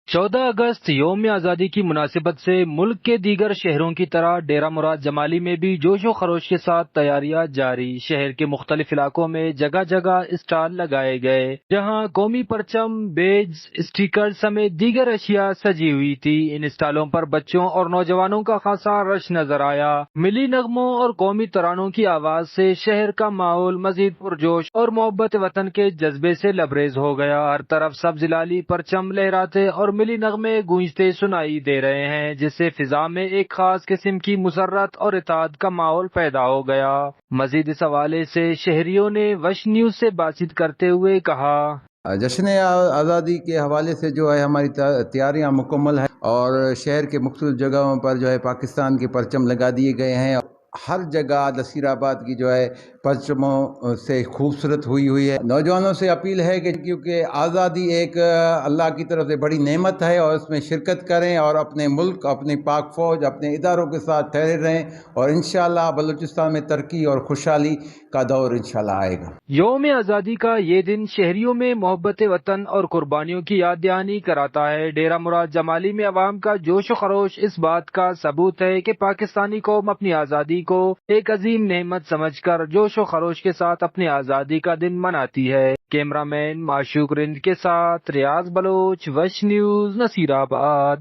14 اگست یوم آزادی کی مناسبت سے ملک کے دیگر شہروں کی طرح ڈیرہ مراد جمالی میں بھی جوش و خروش کے ساتھ تیاریاں جاری۔ شہر کے مختلف علاقوں میں جگہ جگہ اسٹال لگائے گئے جہاں قومی پرچم، بیج، اسٹیکر سمیت دیگر اشیاء سجی ہوئی تھی۔ ان اسٹالوں پر بچوں اور نوجوانوں کا خاصا رش نظر آیا۔ ملی نغموں اور قومی ترانوں کی آواز سے شہر کا ماحول مزید پرجوش اور محبت وطن کے جذبے سے لبریز ہو گیا۔ ہر طرف سبز لالی پرچم لہراتے اور ملی نغمے گونجتے سنائی دے رہے ہیں، جس سے فضا میں ایک خاص قسم کی مسرت اور اتحاد کا ماحول پیدا ہو گیا۔ مزید اس حوالے سے شہریوں نے وش نیوز سے بات چیت کرتے ہوئے کہا، جشن آزادی کے حوالے سے جو ہے ہماری تیاریاں مکمل ہیں اور شہر کے مختلف جگہوں پر جو ہے پاکستان کے پرچم لگا دیے گئے ہیں۔ ہر جگہ نصیر آباد کی جو ہے پرچموں سے خوبصورت ہوئی ہے۔ نوجوانوں سے اپیل ہے کہ کیونکہ آزادی ایک اللہ کی طرف سے بڑی نعمت ہے اور اس میں شرکت کریں اور اپنے ملک، اپنی پاک فوج، اپنے اداروں کے ساتھ ٹھہرے رہیں اور انشاءاللہ بلوچستان میں ترقی اور خوشحالی کا دور انشاءاللہ آئے گا۔ یوم آزادی کا یہ دن شہریوں میں محبت وطن اور قربانیوں کی یاد دہانی کراتا ہے۔ ڈیرہ مراد جمالی میں عوام کا جوش و خروش اس بات کا ثبوت ہے کہ پاکستانی قوم اپنی آزادی کو ایک عظیم نعمت سمجھ کر جوش و خروش کے ساتھ اپنی آزادی کا دن مناتی ہے۔ کیمرہ مین معشوق رند کے ساتھ ریاض بلوچ، وش نیوز، نصیر آباد۔